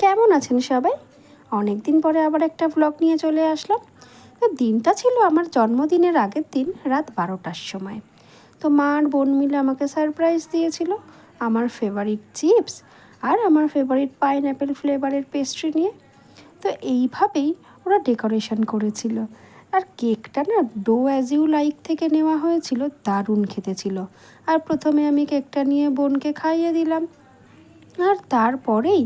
কেমন আছেন সবাই? অনেক দিন পরে আবার একটা ব্লগ নিয়ে চলে আসলাম। তো দিনটা ছিল আমার জন্মদিনের আগের দিন রাত 12টার সময়। তো মা আর বোন মিলে আমাকে সারপ্রাইজ দিয়েছিল আমার ফেভারিট চিপস আর আমার ফেভারিট পাইনঅ্যাপেল ফ্লেভারের পেস্ট্রি নিয়ে। তো এইভাবেই ওরা ডেকোরেশন করেছিল। আর কেকটা না ডো অ্যাজ ইউ লাইক থেকে নেওয়া হয়েছিল, দারুণ খেতে ছিল। আর প্রথমে আমি কেকটা নিয়ে বোনকে খাইয়ে দিলাম, আর তারপরেই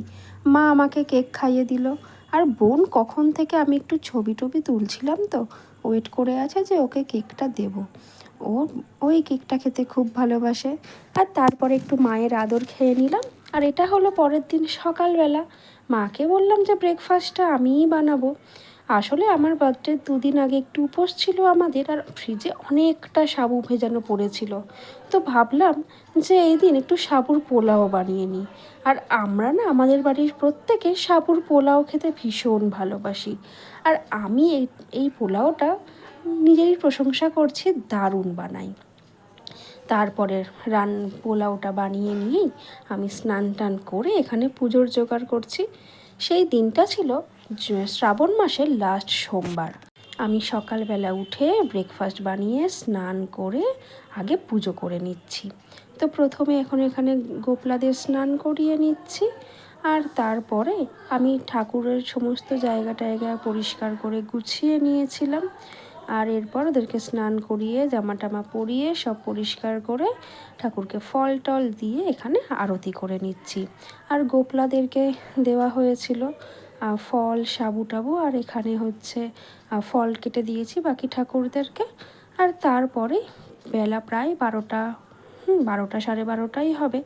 মা আমাকে কেক খাইয়ে দিল। আর বোন কখন থেকে আমি একটু ছবি টবি তুলছিলাম, তো ওয়েট করে আছে যে ওকে কেকটা দেব। ও ওই কেকটা খেতে খুব ভালোবাসে। আর তারপরে একটু মায়ের আদর খেয়ে নিলাম। আর এটা হলো পরের দিন সকালবেলা। মাকে বললাম যে ব্রেকফাস্টটা আমিই বানাবো। আসলে আমার বার্থডে 2 দিন আগে একটু উপোস ছিল আমাদের, আর ফ্রিজে অনেকটা সাবু ভেজানো পড়েছিল। তো ভাবলাম যে এই দিন একটু সাবুর পোলাও বানিয়ে নিই। আর আমরা না আমাদের বাড়ির প্রত্যেকে সাবুর পোলাও খেতে ভীষণ ভালোবাসি। আর আমি এই পোলাওটা নিজেরই প্রশংসা করছি, দারুণ বানাই। তারপরে পোলাওটা বানিয়ে নিয়েই আমি স্নান টান করে এখানে পুজোর জোগাড় করছি। সেই দিনটা ছিল শ্রাবণ মাসের লাস্ট সোমবার। আমি সকালবেলা উঠে ব্রেকফাস্ট বানিয়ে স্নান করে আগে পুজো করে নিচ্ছি। তো প্রথমে এখানে গোপলাদের স্নান করিয়ে নিচ্ছি। আর তারপরে আমি ঠাকুরের সমস্ত জায়গা পরিষ্কার করে গুছিয়ে নিয়েছিলাম। আর এরপর ওদেরকে স্নান করিয়ে জামা টামা পরিয়ে সব পরিষ্কার করে ঠাকুরকে ফল টল দিয়ে এখানে আরতি করে নিচ্ছি। আর গোপলাদেরকে দেওয়া হয়েছিল ফল, সাবু টাবু, আর এখানে হচ্ছে ফল কেটে দিয়েছি বাকি ঠাকুরদেরকে। আর তারপরে বেলা প্রায় 12টা, 12টা 12:30 হবে,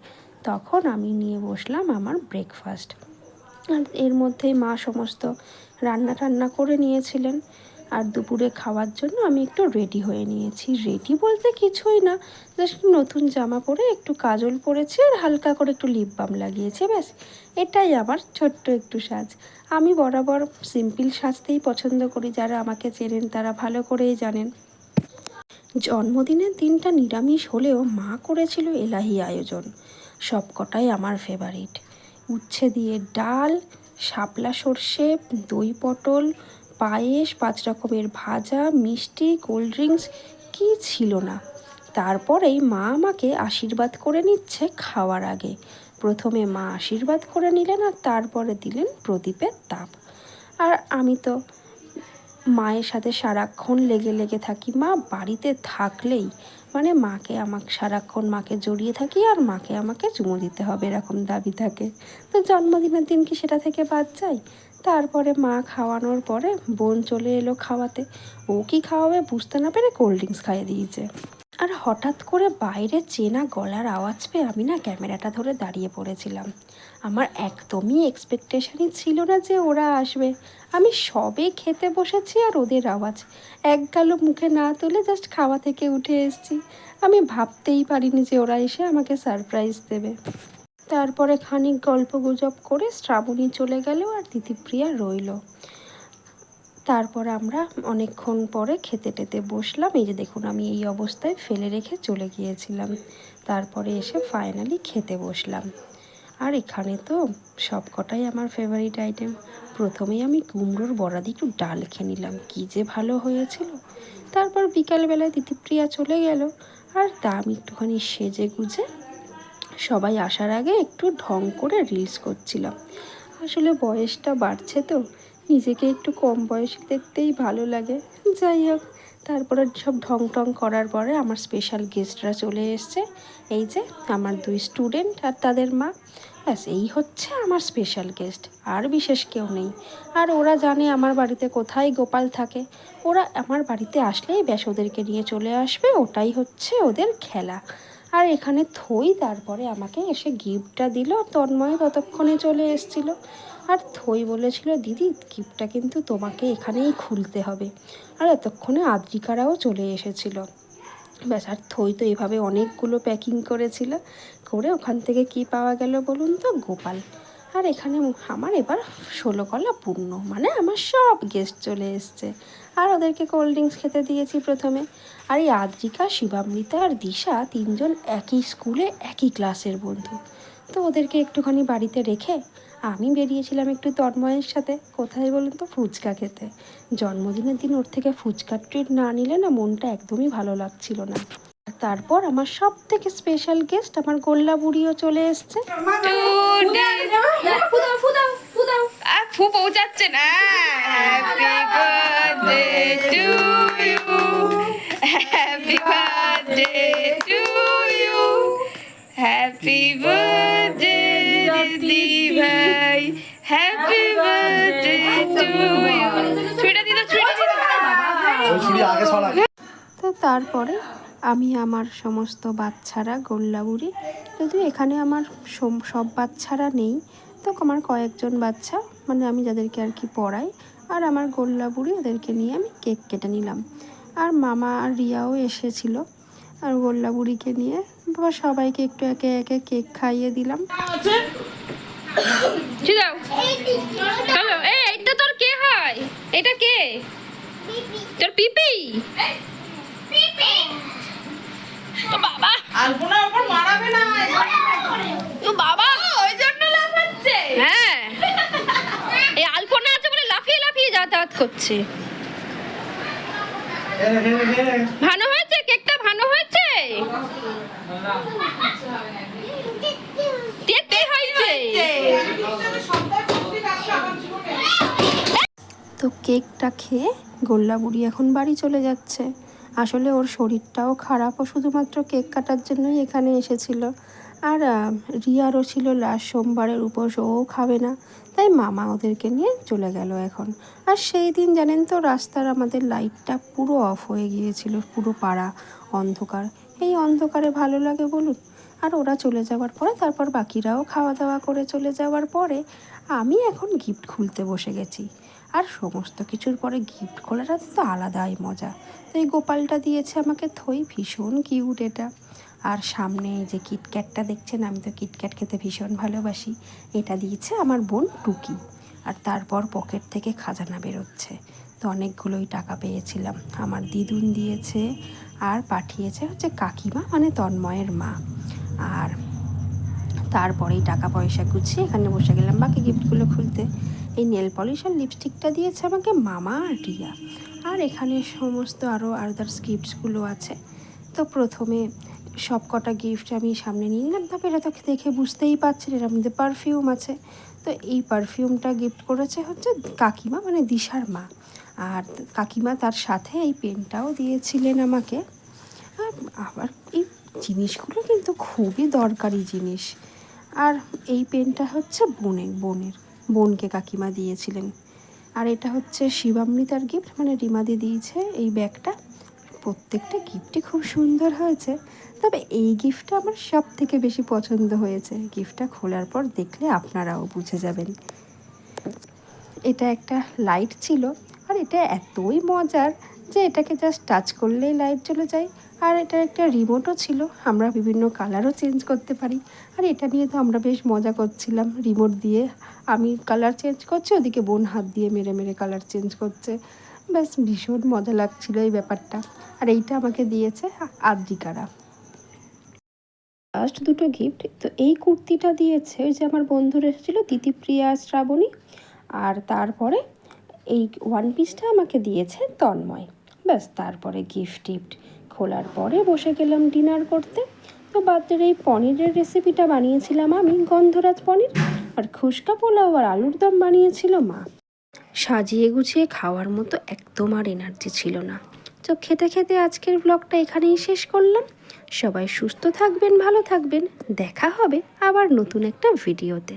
তখন আমি নিয়ে বসলাম আমার ব্রেকফাস্ট। আর এর মধ্যেই মা সমস্ত রান্না টান্না করে নিয়েছিলেন। আর দুপুরে খাওয়ার জন্য আমি একটু রেডি হয়ে নিয়েছি। রেডি বলতে কিছুই না, জাস্ট নতুন জামা পরে একটু কাজল পরেছি আর হালকা করে একটু লিপ বাম লাগিয়েছি, ব্যাস। এটাই আমার ছোট্ট একটু সাজ। আমি বরাবর সিম্পল সাজতেই পছন্দ করি, যারা আমাকে চেনেন তারা ভালো করেই জানেন। জন্মদিনের দিনটা নিরামিষ হলেও মা করেছিল এলাহি আয়োজন, সবকটাই আমার ফেভারিট। উচ্ছে দিয়ে ডাল, শাপলা সর্ষে, দই পটল, পায়েস, 5 রকমের ভাজা, মিষ্টি, কোল্ড ড্রিঙ্কস, কী ছিল না। তারপরেই মা আমাকে আশীর্বাদ করে নিচ্ছে খাওয়ার আগে। প্রথমে মা আশীর্বাদ করে নিলেন আর তারপরে দিলেন প্রদীপের তাপ। আর আমি তো মায়ের সাথে সারাক্ষণ লেগে থাকি। মা বাড়িতে থাকলেই মানে আমাকে সারাক্ষণ মাকে জড়িয়ে থাকি, আর মাকে আমাকে চুমু দিতে হবে এরকম দাবি থাকে। তো জন্মদিনের দিন কি সেটা থেকে বাদ যায়? তারপরে মা খাওয়ানোর পরে বোন চলে এলো খাওয়াতে। ও কি খাওয়াবে বুঝতে না পেরে কোল্ড ড্রিঙ্কস খাইয়ে দিয়েছে। আর হঠাৎ করে বাইরে চেনা গলার আওয়াজ পেয়ে আমি না ক্যামেরাটা ধরে দাঁড়িয়ে পড়েছিলাম। আমার একদমই এক্সপেকটেশনই ছিল না যে ওরা আসবে। আমি সবে খেতে বসেছি আর ওদের আওয়াজ। এক গালও মুখে না তুলে জাস্ট খাওয়া থেকে উঠে এসেছি। আমি ভাবতেই পারিনি যে ওরা এসে আমাকে সারপ্রাইজ দেবে। তারপরে খানিক গল্প গুজব করে শ্রাবণী চলে গেল আর দিতিপ্রিয়া রইল। তারপর আমরা অনেকক্ষণ পরে খেতে টেতে বসলাম। এই যে দেখুন, আমি এই অবস্থায় ফেলে রেখে চলে গিয়েছিলাম। তারপরে এসে ফাইনালি খেতে বসলাম। আর এখানে তো সবকটাই আমার ফেভারিট আইটেম। প্রথমেই আমি কুমড়োর বড়া দিয়ে একটু ডাল খেয়ে নিলাম, কী যে ভালো হয়েছিল। তারপর বিকালবেলায় দিতিপ্রিয়া চলে গেল, আর তা আমি একটুখানি সেজে গুজে সবাই আসার আগে একটু ঢং করে রিলস করছিলাম। আসলে বয়সটা বাড়ছে তো, নিজেকে একটু কম বয়সী দেখতেই ভালো লাগে। যাই হোক, তারপরে সব ঢং টং করার পরে আমার স্পেশাল গেস্টরা চলে এসছে। এই যে আমার 2 স্টুডেন্ট আর তাদের মা, ব্যাস এই হচ্ছে আমার স্পেশাল গেস্ট, আর বিশেষ কেউ নেই। আর ওরা জানে আমার বাড়িতে কোথায় গোপাল থাকে। ওরা আমার বাড়িতে আসলেই ব্যাস ওদেরকে নিয়ে চলে আসবে, ওটাই হচ্ছে ওদের খেলা। আর এখানে তারপরে আমাকে এসে গিফটটা দিল। তন্ময় ততক্ষণে চলে এসেছিল। আর বলেছিল, দিদি গিফটটা কিন্তু তোমাকে এখানেই খুলতে হবে। আর এতক্ষণে আদ্রিকারাও চলে এসেছিল। ব্যাস, আর তো এভাবে অনেকগুলো প্যাকিং করেছিল। করে ওখান থেকে কি পাওয়া গেল বলুন তো? গোপাল। আর এখানে আমার এবার 16 কলা পূর্ণ, মানে আমার সব গেস্ট চলে এসছে। আর ওদেরকে কোল্ড ড্রিঙ্কস খেতে দিয়েছি প্রথমে। আর এই আদ্রিকা, শিবামৃতা আর দিশা 3জন একই স্কুলে একই ক্লাসের বন্ধু। তো ওদেরকে একটুখানি বাড়িতে রেখে আমি বেরিয়েছিলাম একটু তন্ময়ের সাথে, কোথায় বলুন তো, ফুচকা খেতে। জন্মদিনের দিন ওর থেকে ফুচকা ট্রিট না নিলে না মনটা একদমই ভালো লাগছিল না। তারপর আমার সব থেকে স্পেশাল গেস্ট আমার গোল্লা বুড়িও চলে এসছে। ফু পৌঁছাচ্ছে না। Happy birthday to you, happy birthday didi bhai, happy birthday to you. ছুরিটা দিদা, তো তারপরে আমি আমার সমস্ত বাচ্চারা গোল্লা বুড়ি, যদিও এখানে আমার সব বাচ্চারা নেই, তো আমার কয়েকজন বাচ্চা মানে আমি যাদেরকে আর কি পড়াই, আর আমার গোল্লা বুড়ি, ওদেরকে নিয়ে আমি কেক কেটে নিলাম। আর মামা আর রিয়াও এসেছিলো, আর গোল্লা বুড়িকে নিয়ে বাবা সবাইকে একটু একে একে কেক খাইয়ে দিলাম। এইটা তোর কে হয়? এটা কে? তোর পিপি? বাবা আলপনা ওপর মারাবে না, তো বাবা ওই জন্য লাফাচ্ছে। হ্যাঁ, এই আলপনা আছে বলে লাফিয়ে লাফিয়ে যাতায়াত করছে। ভালো হয়েছে কেকটা, ভালো হয়েছে, দেখতে হয়েছে। তো কেকটা খেয়ে গোল্লা বুড়ি এখন বাড়ি চলে যাচ্ছে। আসলে ওর শরীরটাও খারাপ, ও শুধুমাত্র কেক কাটার জন্যই এখানে এসেছিল। আর রিয়ারও ছিল লাস্ট সোমবারের উপোস, ও খাবে না, তাই মামা ওদেরকে নিয়ে চলে গেল এখন। আর সেই দিন জানেন তো রাস্তার আমাদের লাইটটা পুরো অফ হয়ে গিয়েছিল, পুরো পাড়া অন্ধকার। এই অন্ধকারে ভালো লাগে বলুন? আর ওরা চলে যাওয়ার পরে তারপর বাকিরাও খাওয়া দাওয়া করে চলে যাওয়ার পরে আমি এখন গিফট খুলতে বসে গেছি। আর সমস্ত কিছুর পরে গিফট খোলাটা তো আলাদাই মজা। তো এই গোপালটা দিয়েছে আমাকে থই, ভীষণ কিউট এটা। আর সামনে এই যে কিটক্যাটটা দেখছেন, আমি তো কিটক্যাট খেতে ভীষণ ভালোবাসি, এটা দিয়েছে আমার বোন টুকি। আর তারপর পকেট থেকে খাজানা বেরোচ্ছে। তো অনেকগুলোই টাকা পেয়েছিলাম, আমার দিদুন দিয়েছে, আর পাঠিয়েছে হচ্ছে কাকিমা মানে তন্ময়ের মা। আর তারপরেই টাকা পয়সা গুছিয়ে এখানে বসে গেলাম বাকি গিফটগুলো খুলতে। এই নেল পলিশ আর লিপস্টিকটা দিয়েছে আমাকে মামা আর রিয়া। আর এখানে সমস্ত আরও আদার্স গিফটসগুলো আছে। তো প্রথমে সব কটা গিফট আমি সামনে নিয়ে নিলাম, তারপর এটা তো দেখে বুঝতেই পারছেন এর মধ্যে পারফিউম আছে। তো এই পারফিউমটা গিফট করেছে হচ্ছে কাকিমা মানে দিশার মা। আর কাকিমা তার সাথে এই পেনটাও দিয়েছিলেন আমাকে। আর আবার এই জিনিসগুলো কিন্তু খুবই দরকারি জিনিস। আর এই পেনটা হচ্ছে বোনকে কাকিমা দিয়েছিলেন। আর এটা হচ্ছে শিবামৃতার গিফট, মানে রিমাদি দিয়েছে এই ব্যাগটা। প্রত্যেকটা গিফটই খুব সুন্দর হয়েছে, তবে এই গিফটটা আমার সব থেকে বেশি পছন্দ হয়েছে। গিফটটা খোলার পর দেখলে আপনারাও বুঝে যাবেন। এটা একটা লাইট ছিল, আর এটা এতই মজার যে এটাকে জাস্ট টাচ করলেই লাইট চলে যায়। আর এটার একটা রিমোটও ছিল, আমরা বিভিন্ন কালারও চেঞ্জ করতে পারি। আর এটা নিয়ে তো আমরা বেশ মজা করছিলাম, রিমোট দিয়ে আমি কালার চেঞ্জ করছি, ওদিকে বোন হাত দিয়ে মেরে মেরে কালার চেঞ্জ করছে। ব্যাস ভীষণ মজা লাগছিল এই ব্যাপারটা। আর এইটা আমাকে দিয়েছে আদ্রিকারা। লাস্ট দুটো গিফট, তো এই কুর্তিটা দিয়েছে ওই যে আমার বন্ধুরা এসেছিলো তিতিপ্রিয়া শ্রাবণী। আর তারপরে এই ওয়ান পিসটা আমাকে দিয়েছে তন্ময়। ব্যাস তারপরে গিফট খোলার পরে বসে গেলাম ডিনার করতে। তো বার্থডের এই পনিরের রেসিপিটা বানিয়েছিলাম আমি, গন্ধরাজ পনির। আর খুশকা পোলাও আর আলুর দম বানিয়েছিল মা। সাজিয়ে গুছিয়ে খাওয়ার মতো একদম আর এনার্জি ছিল না। তো খেতে খেতে আজকের ব্লগটা এখানেই শেষ করলাম। সবাই সুস্থ থাকবেন, ভালো থাকবেন, দেখা হবে আবার নতুন একটা ভিডিওতে।